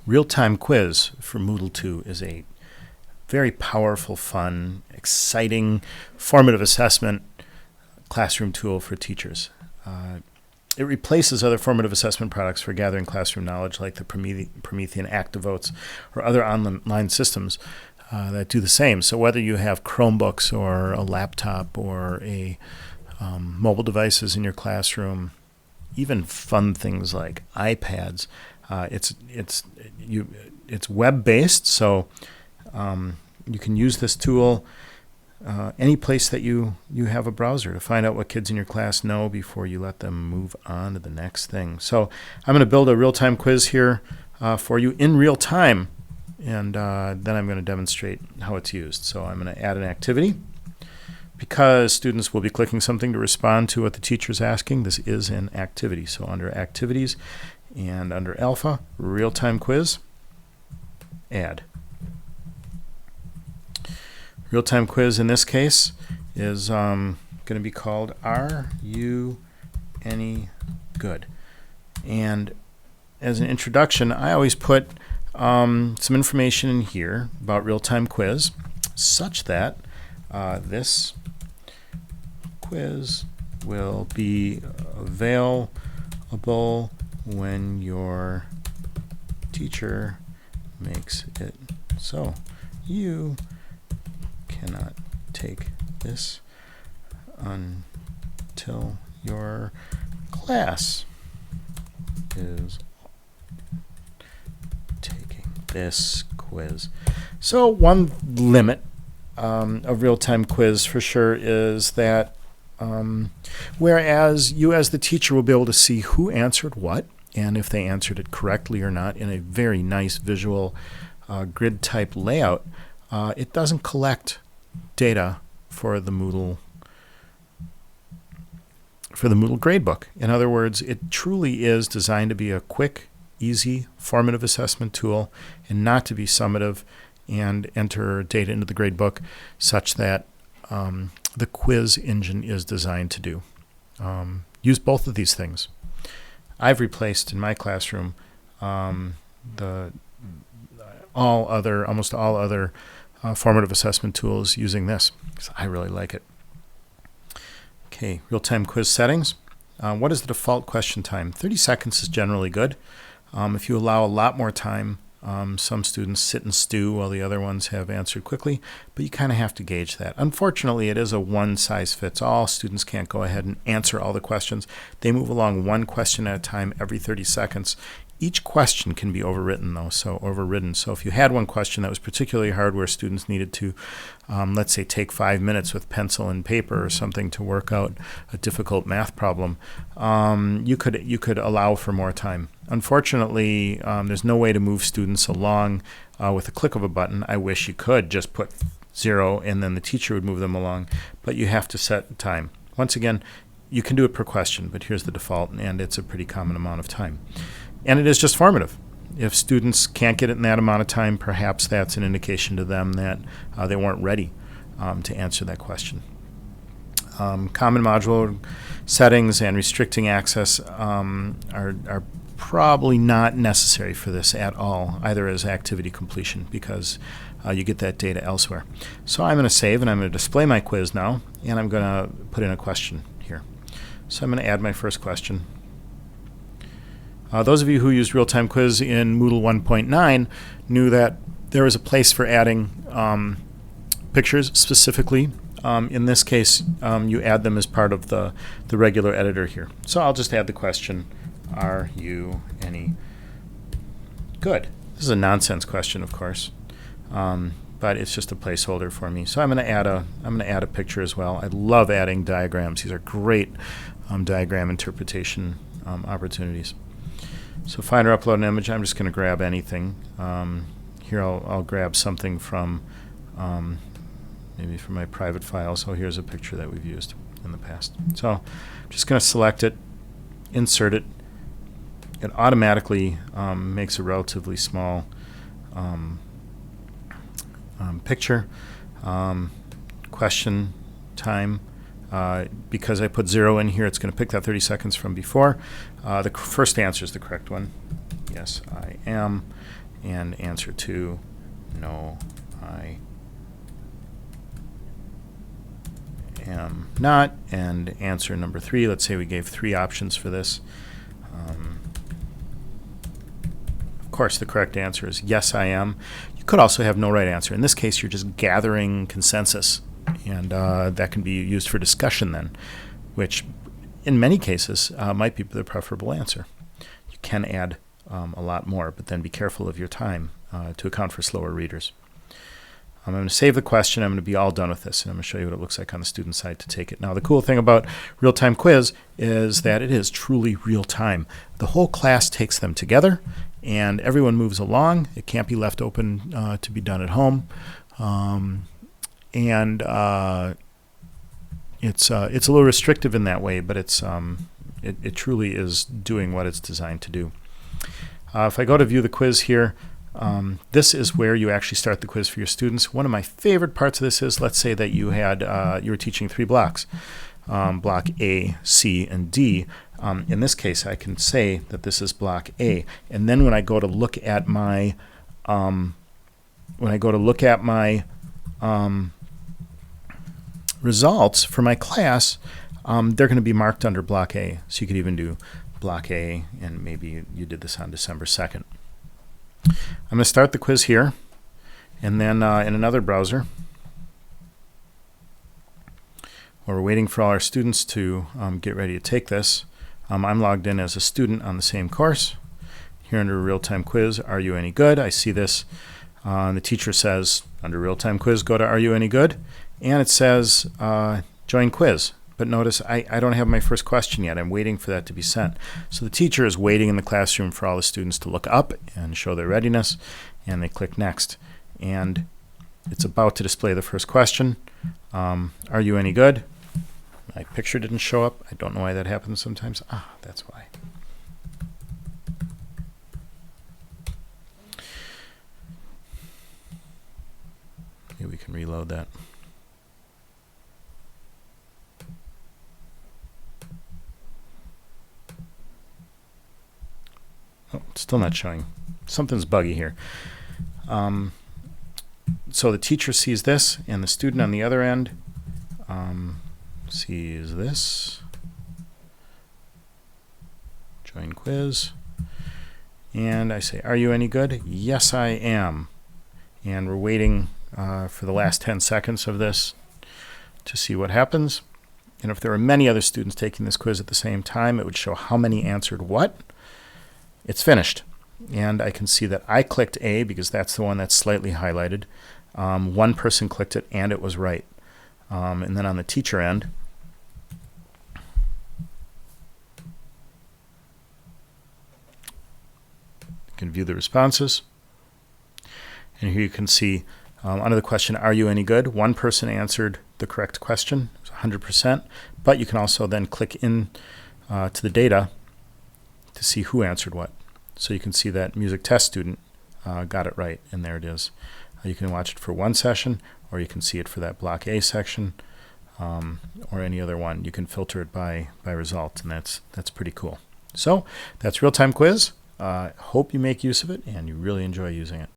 Real-time quiz for Moodle 2 is a very powerful, fun, exciting, formative assessment classroom tool for teachers. It replaces other formative assessment products for gathering classroom knowledge like the Promethean Activotes or other online systems that do the same. So whether you have Chromebooks or a laptop or a mobile devices in your classroom, even fun things like iPads, it's web-based, so you can use this tool any place that you have a browser to find out what kids in your class know before you let them move on to the next thing. So I'm going to build a real-time quiz here for you in real time, and then I'm going to demonstrate how it's used. So I'm going to add an activity. Because students will be clicking something to respond to what the teacher's asking, this is an activity. So under Activities and under Alpha, Real-Time Quiz, add. Real-Time Quiz in this case is going to be called Are You Any Good? And as an introduction, I always put some information in here about Real-Time Quiz such that this quiz will be available when your teacher makes it so. You cannot take this until your class is taking this quiz. So one limit of real-time quiz for sure is that whereas you as the teacher will be able to see who answered what and if they answered it correctly or not in a very nice visual grid type layout, it doesn't collect data for the Moodle gradebook. In other words, it truly is designed to be a quick, easy, formative assessment tool and not to be summative and enter data into the gradebook such that the quiz engine is designed to do. Use both of these things. I've replaced in my classroom almost all other formative assessment tools using this. So I really like it. Okay, real-time quiz settings. What is the default question time? 30 seconds is generally good. If you allow a lot more time, some students sit and stew while the other ones have answered quickly, but you kind of have to gauge that. Unfortunately, it is a one-size-fits-all. Students can't go ahead and answer all the questions. They move along one question at a time every 30 seconds. Each question can be overridden, though. So if you had one question that was particularly hard where students needed to, let's say, take 5 minutes with pencil and paper or something to work out a difficult math problem, you could allow for more time. Unfortunately, there's no way to move students along with a click of a button. I wish you could just put 0 and then the teacher would move them along, but you have to set time. Once again, you can do it per question, but here's the default, and it's a pretty common amount of time. And it is just formative. If students can't get it in that amount of time, perhaps that's an indication to them that they weren't ready to answer that question. Common module settings and restricting access are probably not necessary for this at all, either as activity completion, because you get that data elsewhere. So I'm going to save, and I'm going to display my quiz now, and I'm going to put in a question here. So I'm going to add my first question. Those of you who used real-time quiz in Moodle 1.9 knew that there was a place for adding pictures specifically. In this case, you add them as part of the regular editor here. So I'll just add the question, are you any good? This is a nonsense question, of course, but it's just a placeholder for me. So I'm going to add a picture as well. I love adding diagrams. These are great diagram interpretation opportunities. So find or upload an image. I'm just going to grab anything. Here I'll grab something from maybe from my private file. So here's a picture that we've used in the past. So I'm just going to select it, insert it. It automatically makes a relatively small picture. Question time. Because I put 0 in here, it's going to pick that 30 seconds from before. The first answer is the correct one. Yes, I am. And answer 2, no, I am not. And answer number 3, let's say we gave 3 options for this. Of course, the correct answer is yes, I am. You could also have no right answer. In this case, you're just gathering consensus, and that can be used for discussion then, which in many cases might be the preferable answer. You can add a lot more, but then be careful of your time to account for slower readers. I'm going to save the question. I'm going to be all done with this, and I'm going to show you what it looks like on the student side to take it. Now, the cool thing about real-time quiz is that it is truly real-time. The whole class takes them together, and everyone moves along. It can't be left open to be done at home. It's a little restrictive in that way, but it truly is doing what it's designed to do. If I go to view the quiz here, this is where you actually start the quiz for your students. One of my favorite parts of this is, let's say that you were teaching 3 blocks, block A, C, and D. In this case, I can say that this is block A, and then when I go to look at my results for my class, they're going to be marked under block A. So you could even do block A, and maybe you did this on December 2nd. I'm going to start the quiz here, and then in another browser, while we're waiting for all our students to get ready to take this, I'm logged in as a student on the same course. Here under real-time quiz, are you any good? I see this. The teacher says, under real-time quiz, go to are you any good? And it says join quiz. But notice I don't have my first question yet. I'm waiting for that to be sent. So the teacher is waiting in the classroom for all the students to look up and show their readiness, and they click next. And it's about to display the first question. Are you any good? My picture didn't show up. I don't know why that happens sometimes. That's why. Maybe we can reload that. Oh, it's still not showing. Something's buggy here. So the teacher sees this, and the student on the other end sees this. Join quiz. And I say, are you any good? Yes, I am. And we're waiting for the last 10 seconds of this to see what happens. And if there are many other students taking this quiz at the same time, it would show how many answered what. It's finished, and I can see that I clicked A because that's the one that's slightly highlighted. One person clicked it, and it was right. And then on the teacher end, you can view the responses. And here you can see under the question, are you any good? One person answered the correct question, 100%, but you can also then click in to the data to see who answered what. So you can see that music test student got it right, and there it is. You can watch it for one session, or you can see it for that block A section, or any other one. You can filter it by result, and that's pretty cool. So that's real-time quiz. Hope you make use of it and you really enjoy using it.